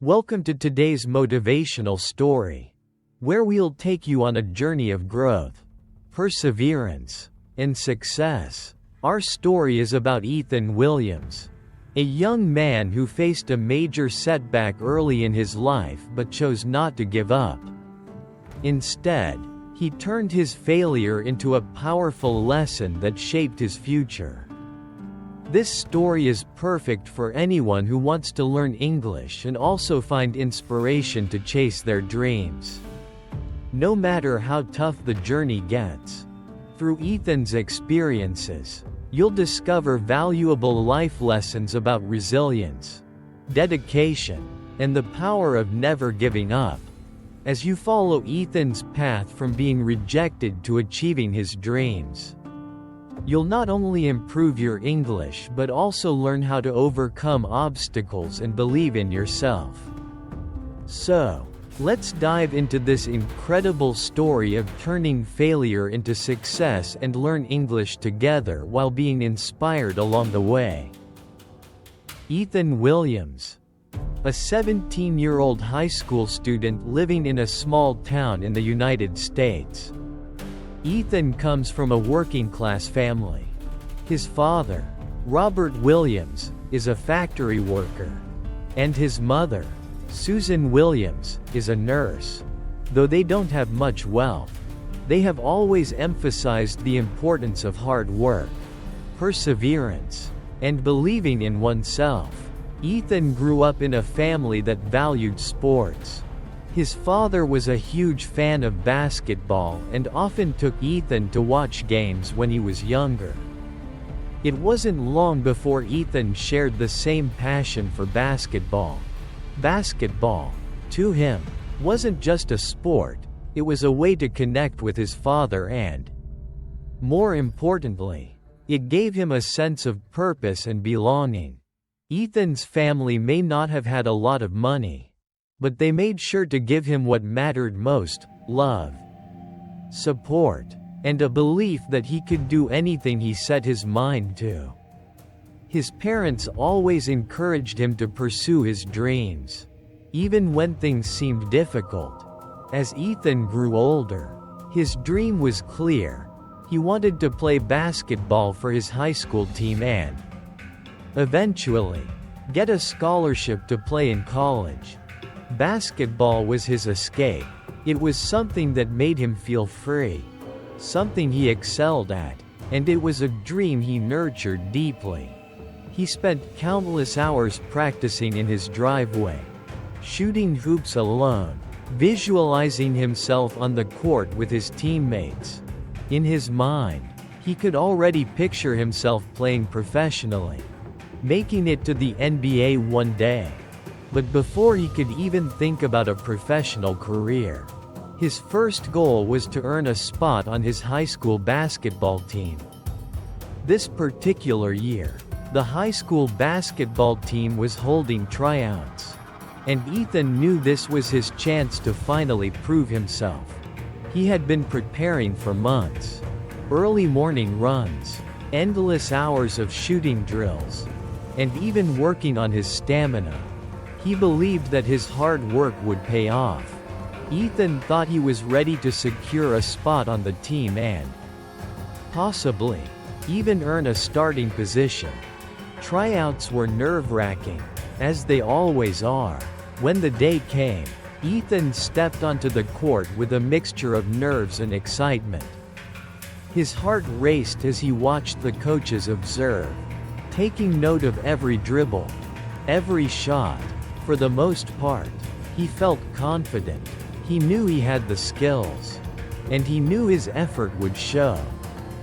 Welcome to today's motivational story, where we'll take you on a journey of growth, perseverance, and success. Our story is about Ethan Williams, a young man who faced a major setback early in his life but chose not to give up. Instead, he turned his failure into a powerful lesson that shaped his future. This story is perfect for anyone who wants to learn English and also find inspiration to chase their dreams. No matter how tough the journey gets, through Ethan's experiences, you'll discover valuable life lessons about resilience, dedication, and the power of never giving up. As you follow Ethan's path from being rejected to achieving his dreams, you'll not only improve your English but also learn how to overcome obstacles and believe in yourself. So, let's dive into this incredible story of turning failure into success and learn English together while being inspired along the way. Ethan Williams, a 17-year-old high school student living in a small town in the United States. Ethan comes from a working-class family. His father, Robert Williams, is a factory worker, and his mother, Susan Williams, is a nurse. Though they don't have much wealth, they have always emphasized the importance of hard work, perseverance, and believing in oneself. Ethan grew up in a family that valued sports. His father was a huge fan of basketball and often took Ethan to watch games when he was younger. It wasn't long before Ethan shared the same passion for basketball. Basketball, to him, wasn't just a sport, it was a way to connect with his father and, more importantly, it gave him a sense of purpose and belonging. Ethan's family may not have had a lot of money, but they made sure to give him what mattered most: love, support, and a belief that he could do anything he set his mind to. His parents always encouraged him to pursue his dreams, even when things seemed difficult. As Ethan grew older, his dream was clear. He wanted to play basketball for his high school team and, eventually, get a scholarship to play in college. Basketball was his escape. It was something that made him feel free, something he excelled at, and it was a dream he nurtured deeply. He spent countless hours practicing in his driveway, shooting hoops alone, visualizing himself on the court with his teammates. In his mind, he could already picture himself playing professionally, making it to the NBA one day. But before he could even think about a professional career, his first goal was to earn a spot on his high school basketball team. This particular year, the high school basketball team was holding tryouts, and Ethan knew this was his chance to finally prove himself. He had been preparing for months. Early morning runs, endless hours of shooting drills, and even working on his stamina. He believed that his hard work would pay off. Ethan thought he was ready to secure a spot on the team and, possibly, even earn a starting position. Tryouts were nerve-wracking, as they always are. When the day came, Ethan stepped onto the court with a mixture of nerves and excitement. His heart raced as he watched the coaches observe, taking note of every dribble, every shot. For the most part, he felt confident. He knew he had the skills, and he knew his effort would show.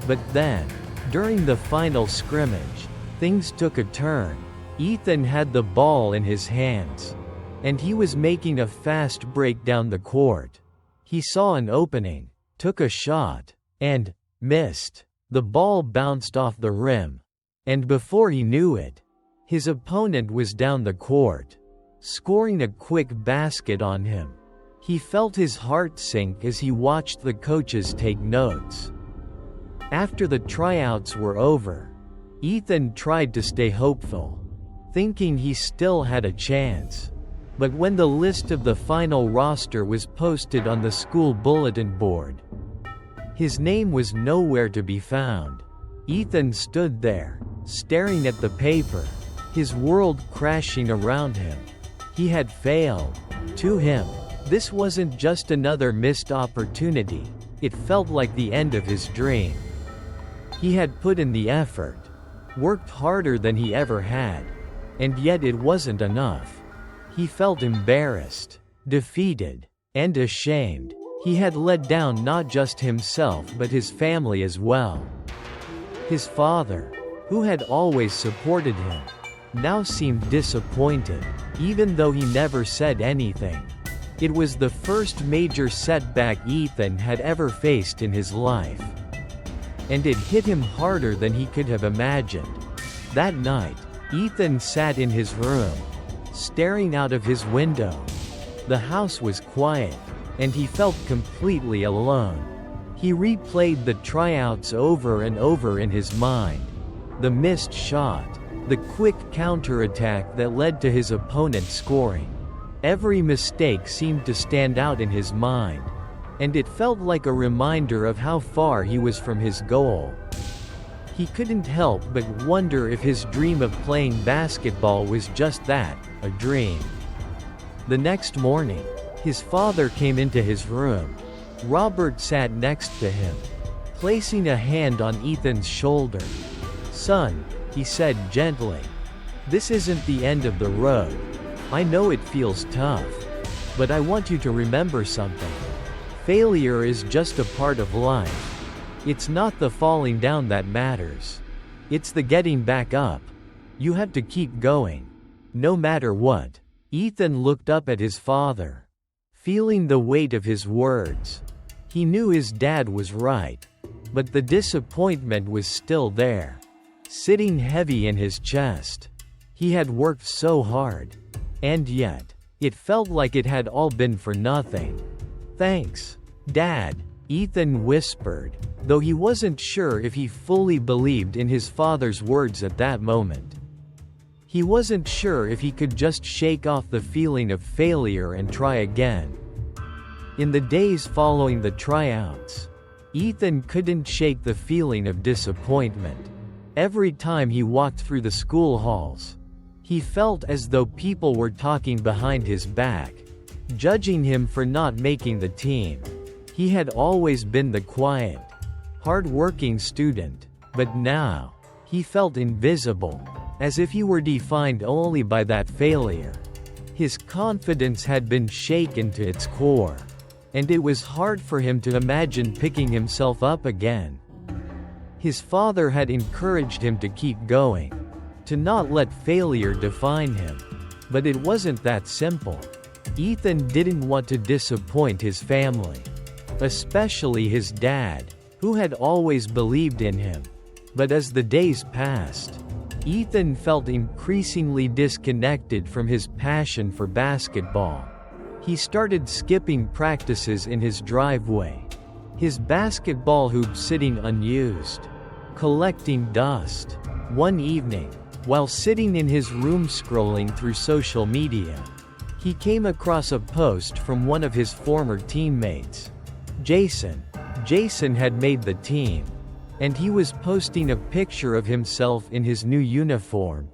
But then, during the final scrimmage, things took a turn. Ethan had the ball in his hands, and he was making a fast break down the court. He saw an opening, took a shot, and missed. The ball bounced off the rim, and before he knew it, his opponent was down the court, scoring a quick basket on him. He felt his heart sink as he watched the coaches take notes. After the tryouts were over, Ethan tried to stay hopeful, thinking he still had a chance. But when the list of the final roster was posted on the school bulletin board, his name was nowhere to be found. Ethan stood there, staring at the paper, his world crashing around him. He had failed. To him, this wasn't just another missed opportunity, it felt like the end of his dream. He had put in the effort, worked harder than he ever had, and yet it wasn't enough. He felt embarrassed, defeated, and ashamed. He had let down not just himself but his family as well. His father, who had always supported him, now seemed disappointed, even though he never said anything. It was the first major setback Ethan had ever faced in his life. And it hit him harder than he could have imagined. That night, Ethan sat in his room, staring out of his window. The house was quiet, and he felt completely alone. He replayed the tryouts over and over in his mind. The missed shot, the quick counterattack that led to his opponent scoring. Every mistake seemed to stand out in his mind, and it felt like a reminder of how far he was from his goal. He couldn't help but wonder if his dream of playing basketball was just that, a dream. The next morning, his father came into his room. Robert sat next to him, placing a hand on Ethan's shoulder. "Son," he said gently, "this isn't the end of the road. I know it feels tough, but I want you to remember something. Failure is just a part of life. It's not the falling down that matters. It's the getting back up. You have to keep going, no matter what." Ethan looked up at his father, feeling the weight of his words. He knew his dad was right, but the disappointment was still there, sitting heavy in his chest. He had worked so hard, and yet, it felt like it had all been for nothing. "Thanks, Dad," Ethan whispered, though he wasn't sure if he fully believed in his father's words at that moment. He wasn't sure if he could just shake off the feeling of failure and try again. In the days following the tryouts, Ethan couldn't shake the feeling of disappointment. Every time he walked through the school halls, he felt as though people were talking behind his back, judging him for not making the team. He had always been the quiet, hard-working student, but now, he felt invisible, as if he were defined only by that failure. His confidence had been shaken to its core, and it was hard for him to imagine picking himself up again. His father had encouraged him to keep going, to not let failure define him, but it wasn't that simple. Ethan didn't want to disappoint his family, especially his dad, who had always believed in him. But as the days passed, Ethan felt increasingly disconnected from his passion for basketball. He started skipping practices in his driveway, his basketball hoop sitting unused, collecting dust. One evening, while sitting in his room scrolling through social media, he came across a post from one of his former teammates. Jason had made the team, and he was posting a picture of himself in his new uniform,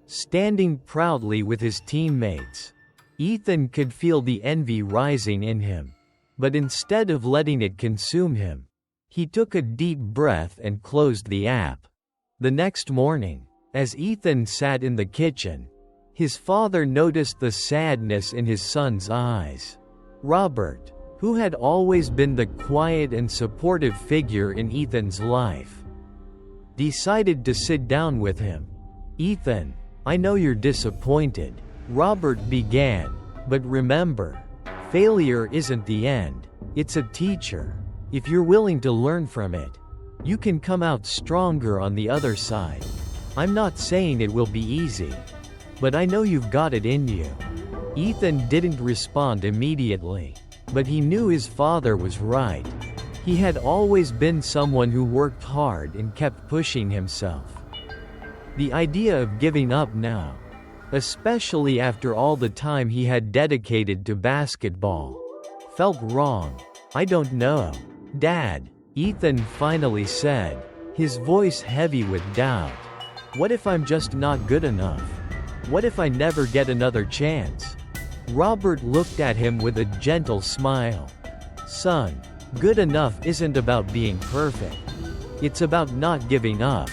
standing proudly with his teammates. Ethan could feel the envy rising in him, but instead of letting it consume him, he took a deep breath and closed the app. The next morning, as Ethan sat in the kitchen, his father noticed the sadness in his son's eyes. Robert, who had always been the quiet and supportive figure in Ethan's life, decided to sit down with him. "Ethan, I know you're disappointed," Robert began, "but remember, failure isn't the end, it's a teacher. If you're willing to learn from it, you can come out stronger on the other side. I'm not saying it will be easy, but I know you've got it in you." Ethan didn't respond immediately, but he knew his father was right. He had always been someone who worked hard and kept pushing himself. The idea of giving up now especially after all the time he had dedicated to basketball. Felt wrong. "I don't know, Dad," Ethan finally said, his voice heavy with doubt. "What if I'm just not good enough? What if I never get another chance?" Robert looked at him with a gentle smile. "Son, good enough isn't about being perfect. It's about not giving up.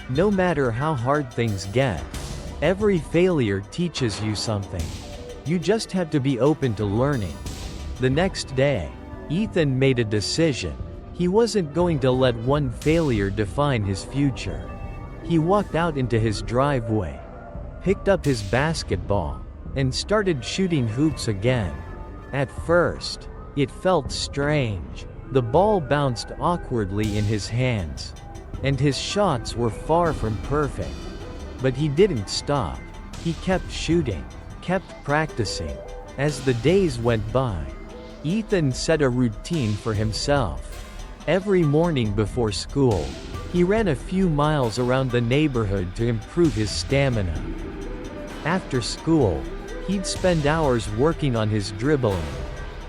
No matter how hard things get. Every failure teaches you something. You just have to be open to learning." The next day, Ethan made a decision. He wasn't going to let one failure define his future. He walked out into his driveway, picked up his basketball, and started shooting hoops again. At first, it felt strange. The ball bounced awkwardly in his hands, and his shots were far from perfect. But he didn't stop. He kept shooting, kept practicing. As the days went by, Ethan set a routine for himself. Every morning before school, he ran a few miles around the neighborhood to improve his stamina. After school, he'd spend hours working on his dribbling,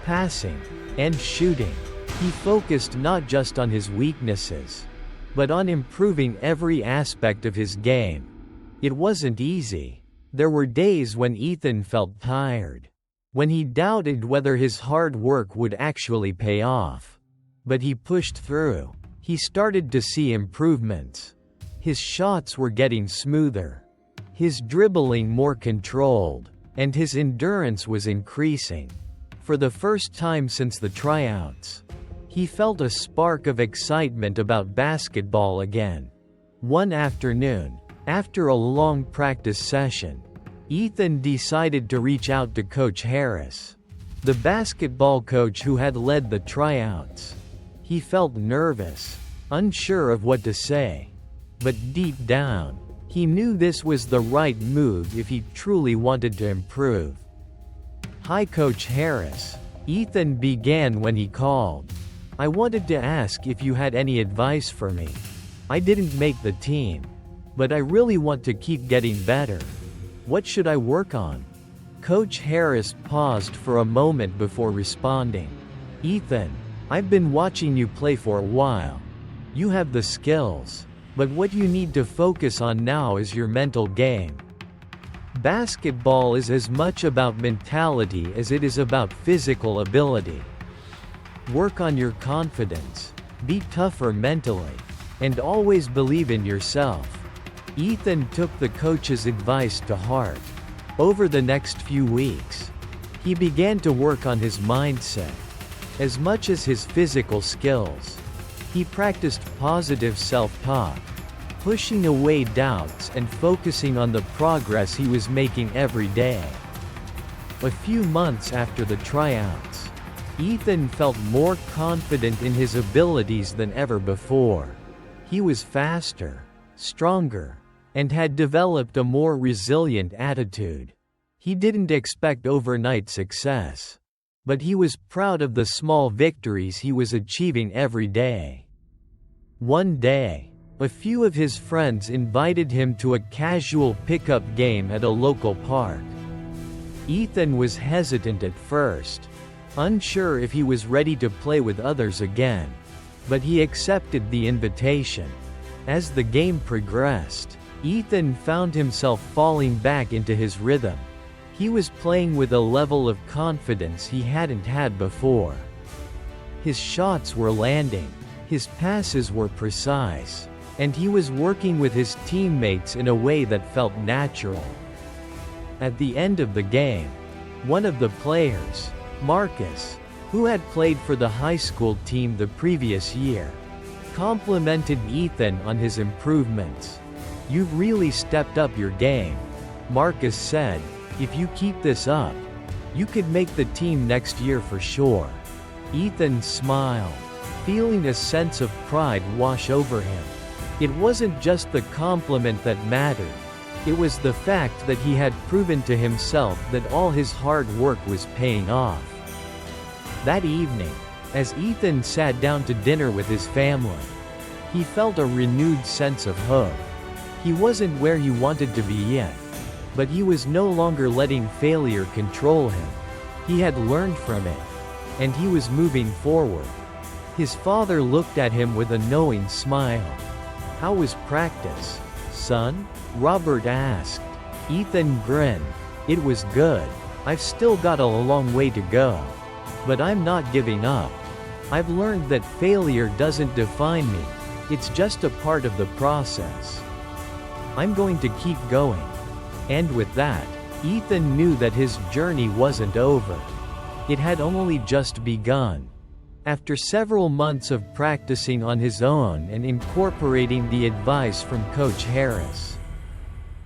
passing, and shooting. He focused not just on his weaknesses, but on improving every aspect of his game. It wasn't easy. There were days when Ethan felt tired, when he doubted whether his hard work would actually pay off. But he pushed through. He started to see improvements. His shots were getting smoother, his dribbling more controlled, and his endurance was increasing. For the first time since the tryouts, he felt a spark of excitement about basketball again. One afternoon, after a long practice session, Ethan decided to reach out to Coach Harris, the basketball coach who had led the tryouts. He felt nervous, unsure of what to say. But deep down, he knew this was the right move if he truly wanted to improve. "Hi Coach Harris," Ethan began when he called. "I wanted to ask if you had any advice for me. I didn't make the team, but I really want to keep getting better. What should I work on?" Coach Harris paused for a moment before responding. "Ethan, I've been watching you play for a while. You have the skills, but what you need to focus on now is your mental game. Basketball is as much about mentality as it is about physical ability. Work on your confidence, be tougher mentally, and always believe in yourself." Ethan took the coach's advice to heart. Over the next few weeks, he began to work on his mindset as much as his physical skills. He practiced positive self-talk, pushing away doubts and focusing on the progress he was making every day. A few months after the tryouts, Ethan felt more confident in his abilities than ever before. He was faster, stronger, and had developed a more resilient attitude. He didn't expect overnight success, but he was proud of the small victories he was achieving every day. One day, a few of his friends invited him to a casual pickup game at a local park. Ethan was hesitant at first, unsure if he was ready to play with others again, but he accepted the invitation. As the game progressed, Ethan found himself falling back into his rhythm. He was playing with a level of confidence he hadn't had before. His shots were landing, his passes were precise, and he was working with his teammates in a way that felt natural. At the end of the game, one of the players, Marcus, who had played for the high school team the previous year, complimented Ethan on his improvements. "You've really stepped up your game," Marcus said. "If you keep this up, you could make the team next year for sure." Ethan smiled, feeling a sense of pride wash over him. It wasn't just the compliment that mattered. It was the fact that he had proven to himself that all his hard work was paying off. That evening, as Ethan sat down to dinner with his family, he felt a renewed sense of hope. He wasn't where he wanted to be yet, But he was no longer letting failure control him. He had learned from it. And he was moving forward. His father looked at him with a knowing smile. "How was practice, son?" Robert asked. Ethan grinned. "It was good. I've still got a long way to go. But I'm not giving up. I've learned that failure doesn't define me. It's just a part of the process. I'm going to keep going." And with that, Ethan knew that his journey wasn't over. It had only just begun. After several months of practicing on his own and incorporating the advice from Coach Harris,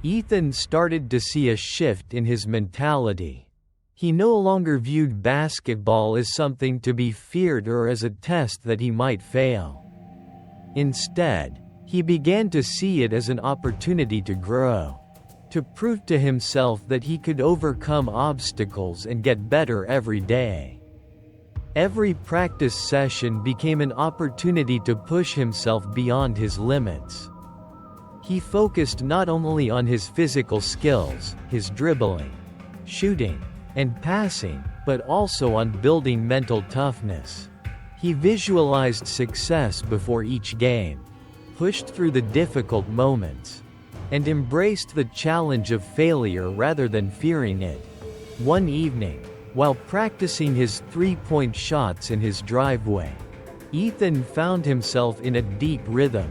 Ethan started to see a shift in his mentality. He no longer viewed basketball as something to be feared or as a test that he might fail. Instead, he began to see it as an opportunity to grow, to prove to himself that he could overcome obstacles and get better every day. Every practice session became an opportunity to push himself beyond his limits. He focused not only on his physical skills, his dribbling, shooting, and passing, but also on building mental toughness. He visualized success before each game, pushed through the difficult moments, and embraced the challenge of failure rather than fearing it. One evening, while practicing his three-point shots in his driveway, Ethan found himself in a deep rhythm.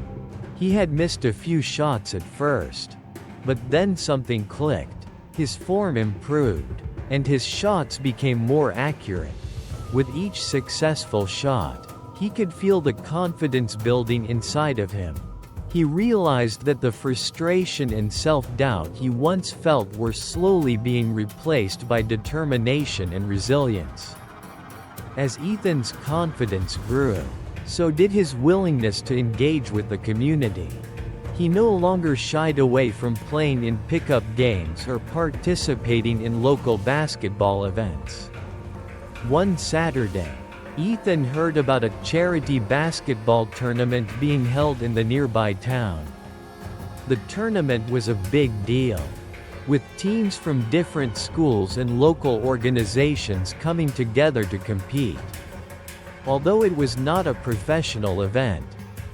He had missed a few shots at first, but then something clicked. His form improved, and his shots became more accurate. With each successful shot, he could feel the confidence building inside of him. He realized that the frustration and self-doubt he once felt were slowly being replaced by determination and resilience. As Ethan's confidence grew, so did his willingness to engage with the community. He no longer shied away from playing in pickup games or participating in local basketball events. One Saturday, Ethan heard about a charity basketball tournament being held in the nearby town. The tournament was a big deal, with teams from different schools and local organizations coming together to compete. Although it was not a professional event,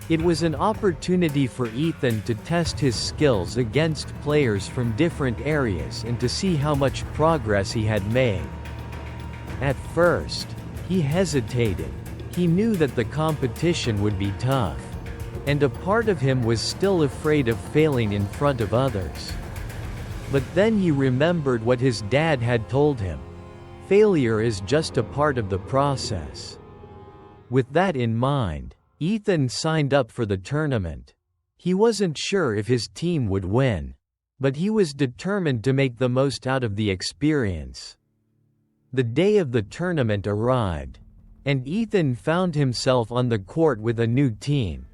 it was an opportunity for Ethan to test his skills against players from different areas and to see how much progress he had made. At first, he hesitated. He knew that the competition would be tough, and a part of him was still afraid of failing in front of others. But then he remembered what his dad had told him. Failure is just a part of the process. With that in mind, Ethan signed up for the tournament. He wasn't sure if his team would win, but he was determined to make the most out of the experience. The day of the tournament arrived, and Ethan found himself on the court with a new team,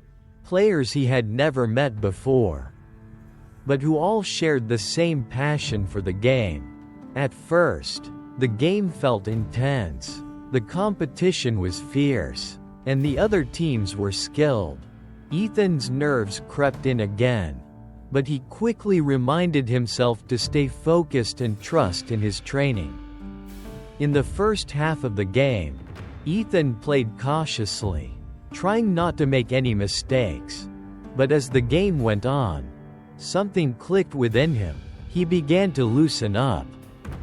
players he had never met before, but who all shared the same passion for the game. At first, the game felt intense, the competition was fierce, and the other teams were skilled. Ethan's nerves crept in again, but he quickly reminded himself to stay focused and trust in his training. In the first half of the game, Ethan played cautiously, trying not to make any mistakes. But as the game went on, something clicked within him. He began to loosen up,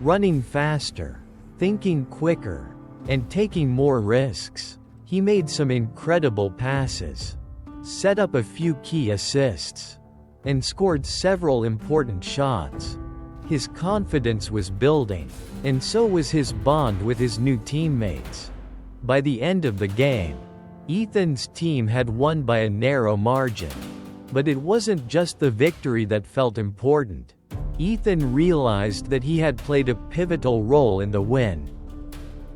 running faster, thinking quicker, and taking more risks. He made some incredible passes, set up a few key assists, and scored several important shots. His confidence was building, and so was his bond with his new teammates. By the end of the game, Ethan's team had won by a narrow margin. But it wasn't just the victory that felt important. Ethan realized that he had played a pivotal role in the win.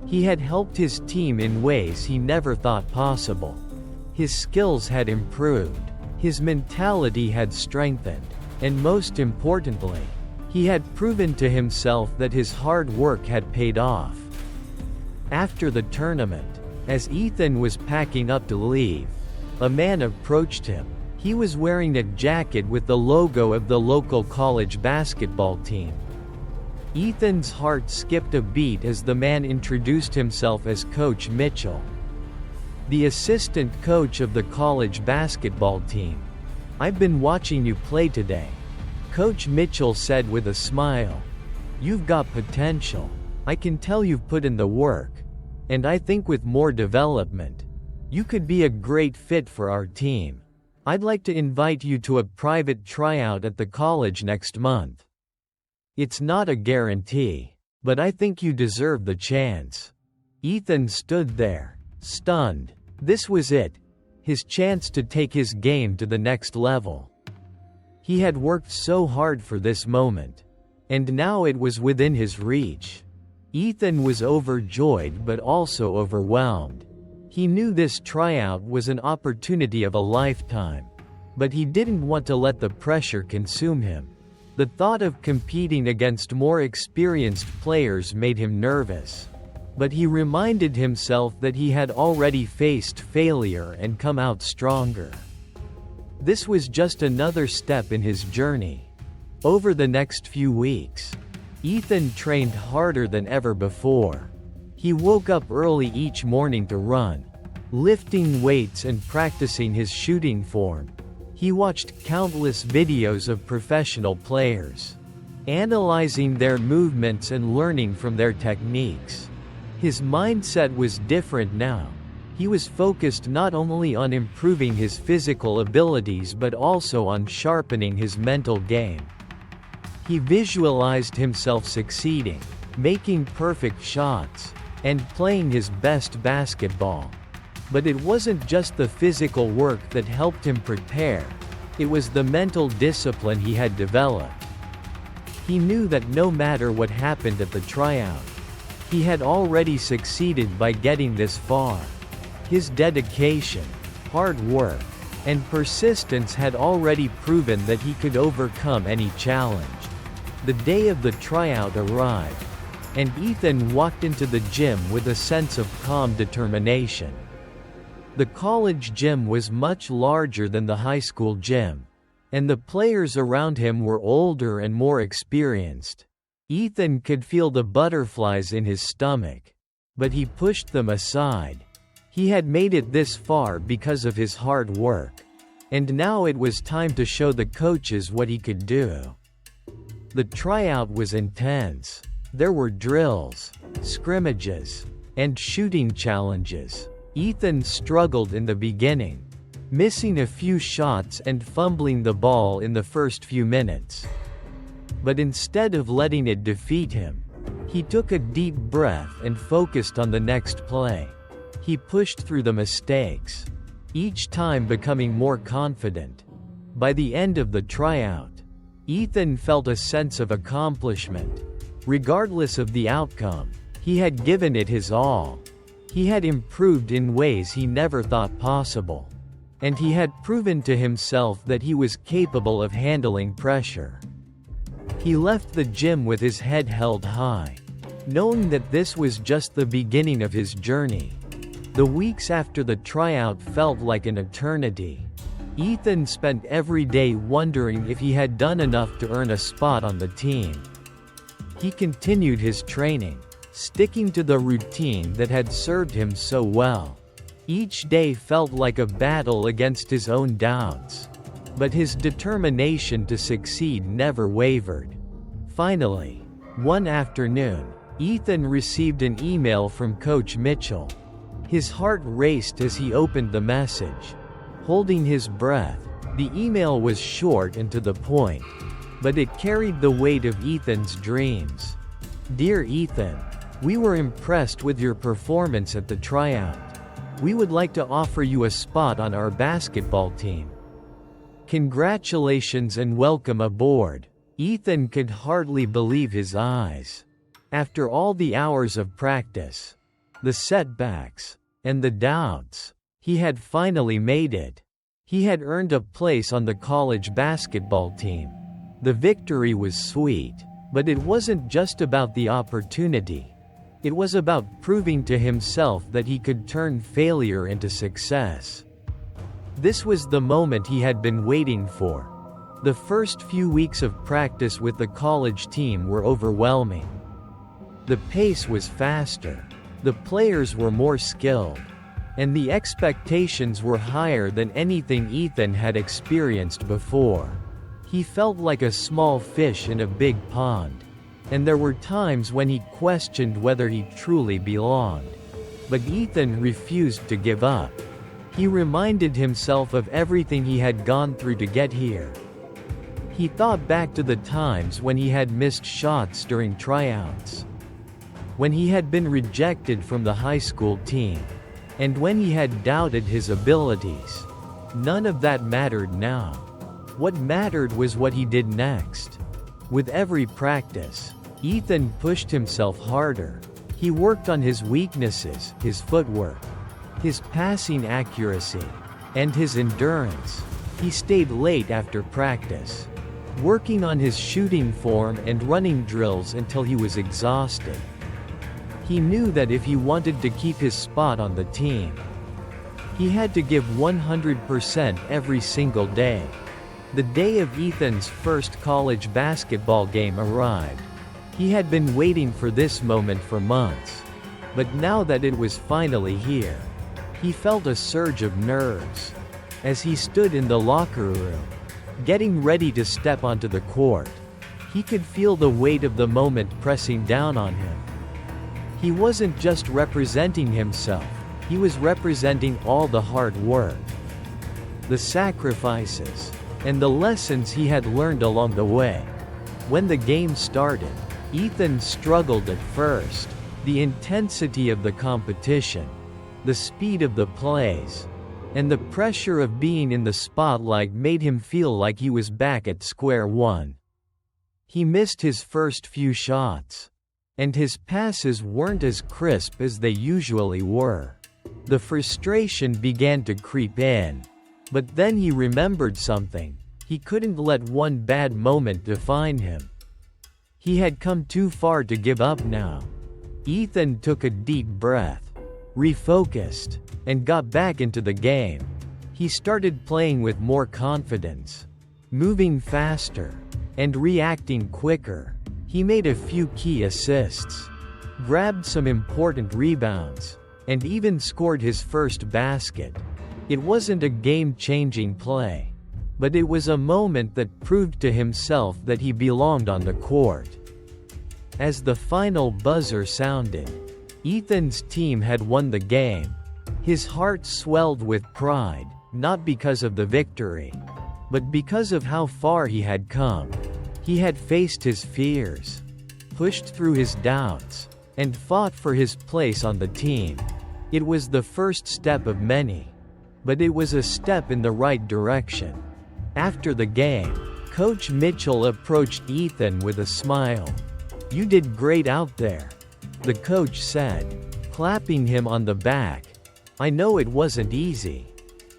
He had helped his team in ways he never thought possible. His skills had improved, his mentality had strengthened, and most importantly, he had proven to himself that his hard work had paid off. After the tournament, as Ethan was packing up to leave, a man approached him. He was wearing a jacket with the logo of the local college basketball team. Ethan's heart skipped a beat as the man introduced himself as Coach Mitchell, the assistant coach of the college basketball team. "I've been watching you play today," Coach Mitchell said with a smile. "You've got potential. I can tell you've put in the work. And I think with more development, you could be a great fit for our team. I'd like to invite you to a private tryout at the college next month. It's not a guarantee, but I think you deserve the chance." Ethan stood there, stunned. This was it, his chance to take his game to the next level. He had worked so hard for this moment, and now it was within his reach. Ethan was overjoyed but also overwhelmed. He knew this tryout was an opportunity of a lifetime, but he didn't want to let the pressure consume him. The thought of competing against more experienced players made him nervous, but he reminded himself that he had already faced failure and come out stronger. This was just another step in his journey. Over the next few weeks, Ethan trained harder than ever before. He woke up early each morning to run, lifting weights and practicing his shooting form. He watched countless videos of professional players, analyzing their movements and learning from their techniques. His mindset was different now. He was focused not only on improving his physical abilities but also on sharpening his mental game. He visualized himself succeeding, making perfect shots, and playing his best basketball. But it wasn't just the physical work that helped him prepare, it was the mental discipline he had developed. He knew that no matter what happened at the tryout, he had already succeeded by getting this far. His dedication, hard work, and persistence had already proven that he could overcome any challenge. The day of the tryout arrived, and Ethan walked into the gym with a sense of calm determination. The college gym was much larger than the high school gym, and the players around him were older and more experienced. Ethan could feel the butterflies in his stomach, but he pushed them aside. He had made it this far because of his hard work, and now it was time to show the coaches what he could do. The tryout was intense. There were drills, scrimmages, and shooting challenges. Ethan struggled in the beginning, missing a few shots and fumbling the ball in the first few minutes. But instead of letting it defeat him, he took a deep breath and focused on the next play. He pushed through the mistakes, each time becoming more confident. By the end of the tryout, Ethan felt a sense of accomplishment. Regardless of the outcome, he had given it his all. He had improved in ways he never thought possible, and he had proven to himself that he was capable of handling pressure. He left the gym with his head held high, knowing that this was just the beginning of his journey. The weeks after the tryout felt like an eternity. Ethan spent every day wondering if he had done enough to earn a spot on the team. He continued his training, sticking to the routine that had served him so well. Each day felt like a battle against his own doubts, but his determination to succeed never wavered. Finally, one afternoon, Ethan received an email from Coach Mitchell. His heart raced as he opened the message. Holding his breath, the email was short and to the point, but it carried the weight of Ethan's dreams. "Dear Ethan, we were impressed with your performance at the tryout. We would like to offer you a spot on our basketball team. Congratulations and welcome aboard." Ethan could hardly believe his eyes. After all the hours of practice, the setbacks, and the doubts, he had finally made it. He had earned a place on the college basketball team. The victory was sweet, but it wasn't just about the opportunity. It was about proving to himself that he could turn failure into success. This was the moment he had been waiting for. The first few weeks of practice with the college team were overwhelming. The pace was faster, the players were more skilled, and the expectations were higher than anything Ethan had experienced before. He felt like a small fish in a big pond, and there were times when he questioned whether he truly belonged. But Ethan refused to give up. He reminded himself of everything he had gone through to get here. He thought back to the times when he had missed shots during tryouts, when he had been rejected from the high school team, and when he had doubted his abilities. None of that mattered now. What mattered was what he did next. With every practice, Ethan pushed himself harder. He worked on his weaknesses, his footwork, his passing accuracy, and his endurance. He stayed late after practice, working on his shooting form and running drills until he was exhausted. He knew that if he wanted to keep his spot on the team, he had to give 100% every single day. The day of Ethan's first college basketball game arrived. He had been waiting for this moment for months. But now that it was finally here, he felt a surge of nerves. As he stood in the locker room, getting ready to step onto the court, he could feel the weight of the moment pressing down on him. He wasn't just representing himself, he was representing all the hard work, the sacrifices, and the lessons he had learned along the way. When the game started, Ethan struggled at first. The intensity of the competition, the speed of the plays, and the pressure of being in the spotlight made him feel like he was back at square one. He missed his first few shots, and his passes weren't as crisp as they usually were. The frustration began to creep in. But then he remembered something. He couldn't let one bad moment define him. He had come too far to give up now. Ethan took a deep breath, refocused, and got back into the game. He started playing with more confidence, moving faster, and reacting quicker. He made a few key assists, grabbed some important rebounds, and even scored his first basket. It wasn't a game-changing play, but it was a moment that proved to himself that he belonged on the court. As the final buzzer sounded, Ethan's team had won the game. His heart swelled with pride, not because of the victory, but because of how far he had come. He had faced his fears, pushed through his doubts, and fought for his place on the team. It was the first step of many, but it was a step in the right direction. After the game, Coach Mitchell approached Ethan with a smile. "You did great out there," the coach said, clapping him on the back. "I know it wasn't easy,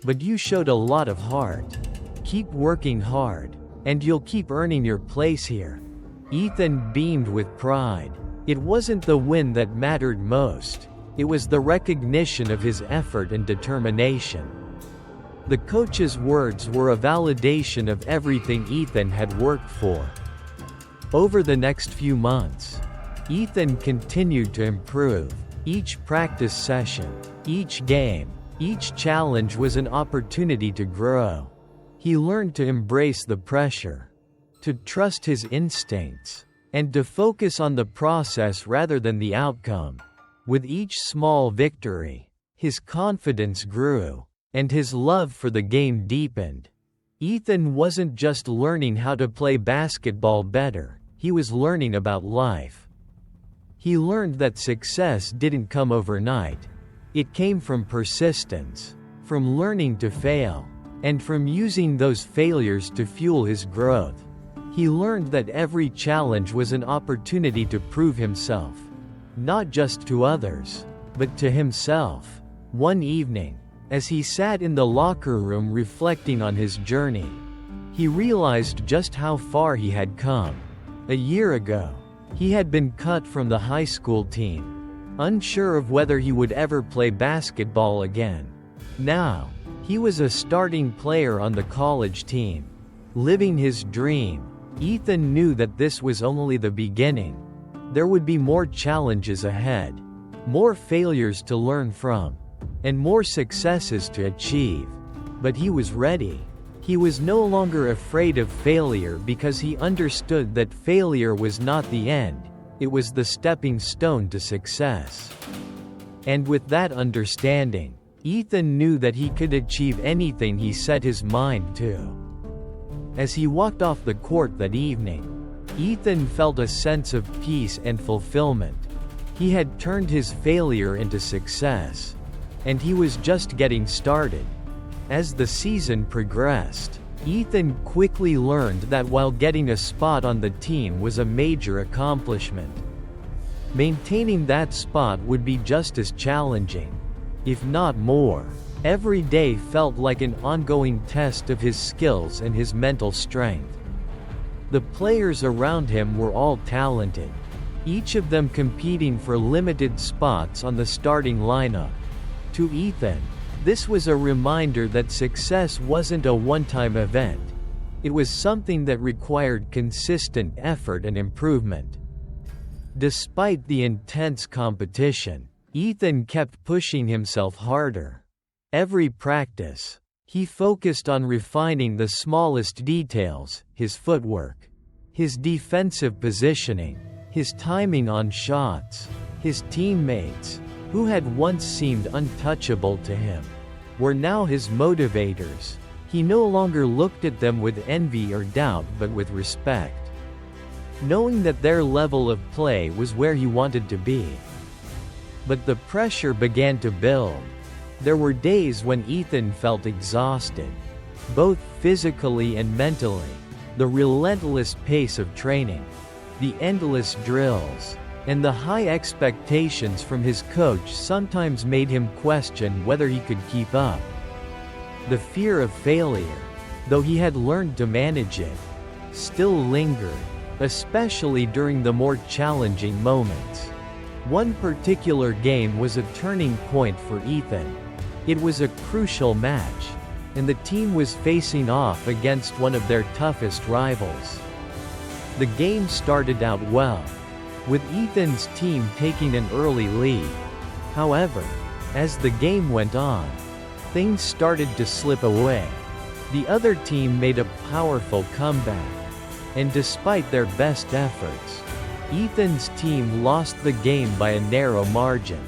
but you showed a lot of heart. Keep working hard, and you'll keep earning your place here." Ethan beamed with pride. It wasn't the win that mattered most. It was the recognition of his effort and determination. The coach's words were a validation of everything Ethan had worked for. Over the next few months, Ethan continued to improve. Each practice session, each game, each challenge was an opportunity to grow. He learned to embrace the pressure, to trust his instincts, and to focus on the process rather than the outcome. With each small victory, his confidence grew, and his love for the game deepened. Ethan wasn't just learning how to play basketball better, he was learning about life. He learned that success didn't come overnight. It came from persistence, from learning to fail, and from using those failures to fuel his growth. He learned that every challenge was an opportunity to prove himself, not just to others, but to himself. One evening, as he sat in the locker room reflecting on his journey, he realized just how far he had come. A year ago, he had been cut from the high school team, unsure of whether he would ever play basketball again. Now, He was a starting player on the college team. Living his dream, Ethan knew that this was only the beginning. There would be more challenges ahead, more failures to learn from, and more successes to achieve. But he was ready. He was no longer afraid of failure because he understood that failure was not the end, it was the stepping stone to success. And with that understanding, Ethan knew that he could achieve anything he set his mind to. As he walked off the court that evening, Ethan felt a sense of peace and fulfillment. He had turned his failure into success, and he was just getting started. As the season progressed, Ethan quickly learned that while getting a spot on the team was a major accomplishment, maintaining that spot would be just as challenging, if not more. Every day felt like an ongoing test of his skills and his mental strength. The players around him were all talented, each of them competing for limited spots on the starting lineup. To Ethan, this was a reminder that success wasn't a one-time event. It was something that required consistent effort and improvement. Despite the intense competition, Ethan kept pushing himself harder. Every practice, he focused on refining the smallest details: his footwork, his defensive positioning, his timing on shots. His teammates, who had once seemed untouchable to him, were now his motivators. He no longer looked at them with envy or doubt but with respect, knowing that their level of play was where he wanted to be. But the pressure began to build. There were days when Ethan felt exhausted, both physically and mentally. The relentless pace of training, the endless drills, and the high expectations from his coach sometimes made him question whether he could keep up. The fear of failure, though he had learned to manage it, still lingered, especially during the more challenging moments. One particular game was a turning point for Ethan. It was a crucial match, and the team was facing off against one of their toughest rivals. The game started out well, with Ethan's team taking an early lead. However, as the game went on, things started to slip away. The other team made a powerful comeback, and despite their best efforts, Ethan's team lost the game by a narrow margin.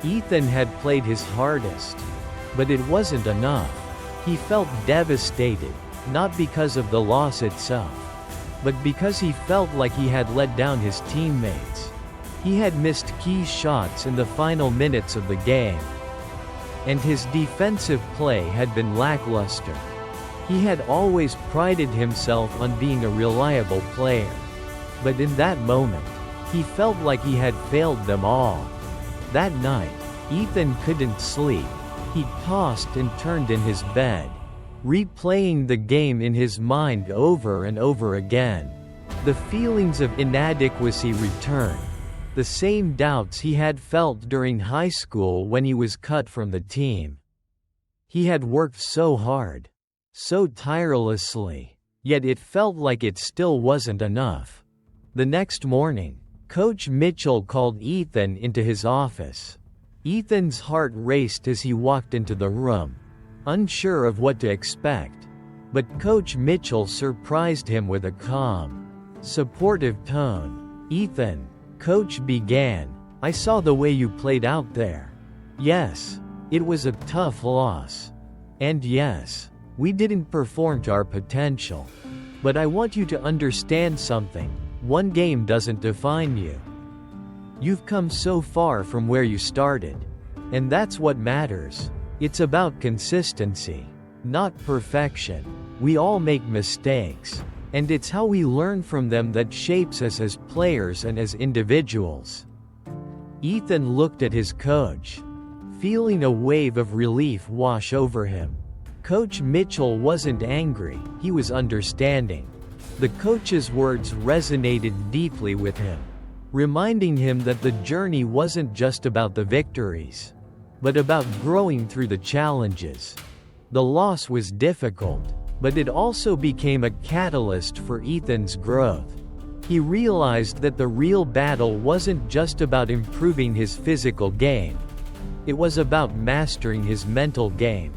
Ethan had played his hardest, but it wasn't enough. He felt devastated, not because of the loss itself, but because he felt like he had let down his teammates. He had missed key shots in the final minutes of the game, and his defensive play had been lackluster. He had always prided himself on being a reliable player, but in that moment, he felt like he had failed them all. That night, Ethan couldn't sleep. He tossed and turned in his bed, replaying the game in his mind over and over again. The feelings of inadequacy returned, the same doubts he had felt during high school when he was cut from the team. He had worked so hard, so tirelessly, yet it felt like it still wasn't enough. The next morning, Coach Mitchell called Ethan into his office. Ethan's heart raced as he walked into the room, unsure of what to expect. But Coach Mitchell surprised him with a calm, supportive tone. "Ethan," Coach began, "I saw the way you played out there. Yes, it was a tough loss. And yes, we didn't perform to our potential. But I want you to understand something. One game doesn't define you. You've come so far from where you started. And that's what matters. It's about consistency, not perfection. We all make mistakes, and it's how we learn from them that shapes us as players and as individuals." Ethan looked at his coach, feeling a wave of relief wash over him. Coach Mitchell wasn't angry, he was understanding. The coach's words resonated deeply with him, reminding him that the journey wasn't just about the victories, but about growing through the challenges. The loss was difficult, but it also became a catalyst for Ethan's growth. He realized that the real battle wasn't just about improving his physical game. It was about mastering his mental game.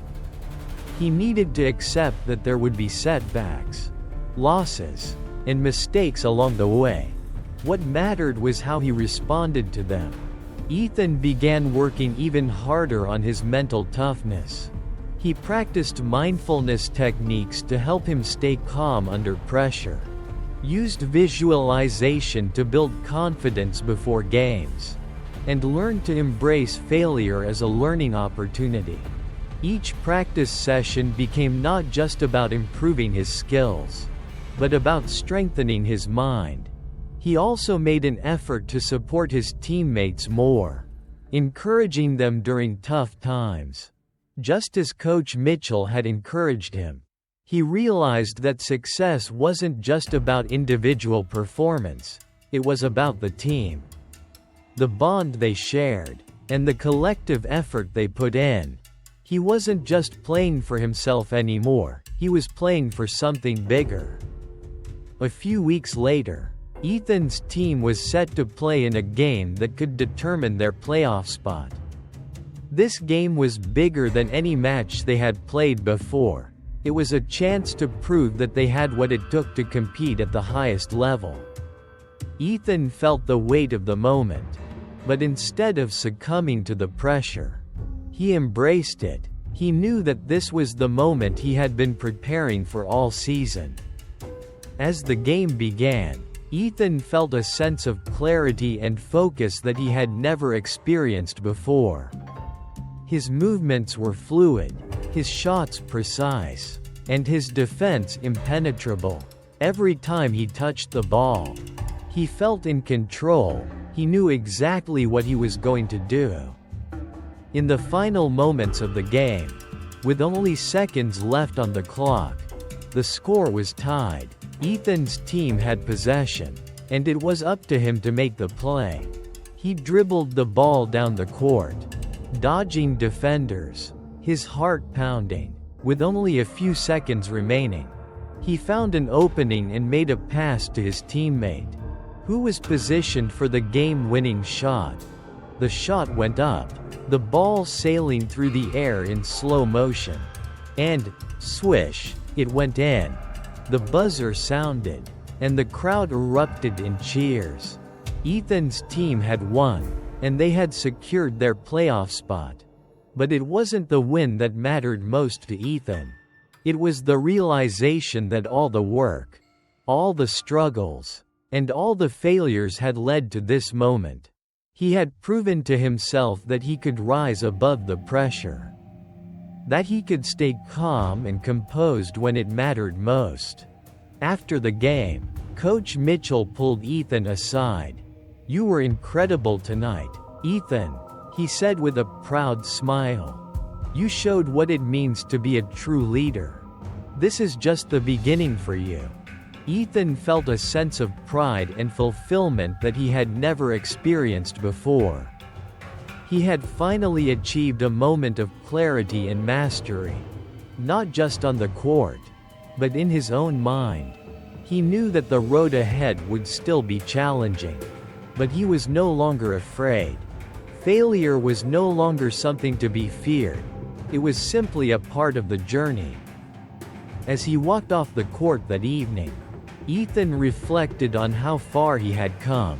He needed to accept that there would be setbacks, losses, and mistakes along the way. What mattered was how he responded to them. Ethan began working even harder on his mental toughness. He practiced mindfulness techniques to help him stay calm under pressure, used visualization to build confidence before games, and learned to embrace failure as a learning opportunity. Each practice session became not just about improving his skills, but about strengthening his mind. He also made an effort to support his teammates more, encouraging them during tough times. Just as Coach Mitchell had encouraged him, he realized that success wasn't just about individual performance, it was about the team. The bond they shared, and the collective effort they put in. He wasn't just playing for himself anymore, he was playing for something bigger. A few weeks later, Ethan's team was set to play in a game that could determine their playoff spot. This game was bigger than any match they had played before. It was a chance to prove that they had what it took to compete at the highest level. Ethan felt the weight of the moment, but instead of succumbing to the pressure, he embraced it. He knew that this was the moment he had been preparing for all season. As the game began, Ethan felt a sense of clarity and focus that he had never experienced before. His movements were fluid, his shots precise, and his defense impenetrable. Every time he touched the ball, he felt in control. He knew exactly what he was going to do. In the final moments of the game, with only seconds left on the clock, the score was tied. Ethan's team had possession, and it was up to him to make the play. He dribbled the ball down the court, dodging defenders, his heart pounding. With only a few seconds remaining, he found an opening and made a pass to his teammate, who was positioned for the game-winning shot. The shot went up, the ball sailing through the air in slow motion. And, swish, it went in. The buzzer sounded, and the crowd erupted in cheers. Ethan's team had won, and they had secured their playoff spot. But it wasn't the win that mattered most to Ethan. It was the realization that all the work, all the struggles, and all the failures had led to this moment. He had proven to himself that he could rise above the pressure, that he could stay calm and composed when it mattered most. After the game, Coach Mitchell pulled Ethan aside. "You were incredible tonight, Ethan," he said with a proud smile. "You showed what it means to be a true leader. This is just the beginning for you." Ethan felt a sense of pride and fulfillment that he had never experienced before. He had finally achieved a moment of clarity and mastery, not just on the court, but in his own mind. He knew that the road ahead would still be challenging, but he was no longer afraid. Failure was no longer something to be feared. It was simply a part of the journey. As he walked off the court that evening, Ethan reflected on how far he had come.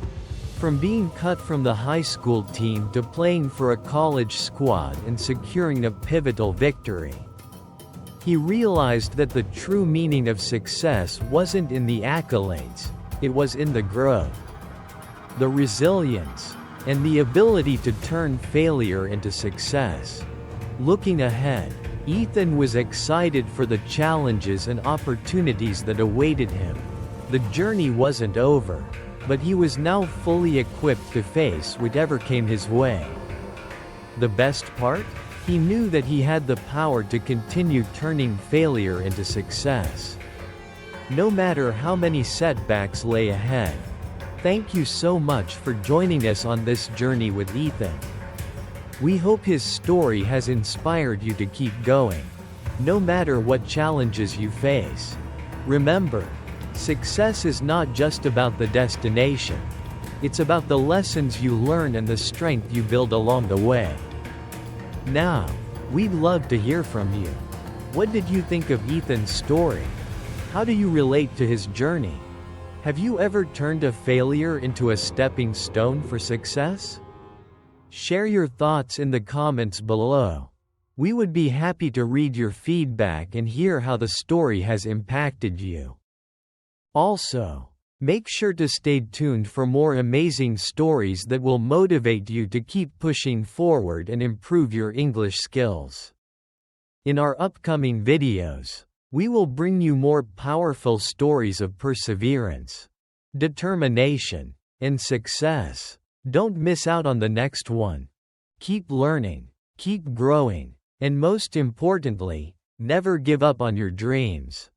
From being cut from the high school team to playing for a college squad and securing a pivotal victory. He realized that the true meaning of success wasn't in the accolades, it was in the growth, the resilience, and the ability to turn failure into success. Looking ahead, Ethan was excited for the challenges and opportunities that awaited him. The journey wasn't over, but he was now fully equipped to face whatever came his way. The best part? He knew that he had the power to continue turning failure into success, no matter how many setbacks lay ahead. Thank you so much for joining us on this journey with Ethan. We hope his story has inspired you to keep going. no matter what challenges you face. Remember, success is not just about the destination. It's about the lessons you learn and the strength you build along the way. Now, we'd love to hear from you. What did you think of Ethan's story? How do you relate to his journey? Have you ever turned a failure into a stepping stone for success? Share your thoughts in the comments below. We would be happy to read your feedback and hear how the story has impacted you. Also, make sure to stay tuned for more amazing stories that will motivate you to keep pushing forward and improve your English skills. In our upcoming videos, we will bring you more powerful stories of perseverance, determination, and success. Don't miss out on the next one. Keep learning, keep growing, and most importantly, never give up on your dreams.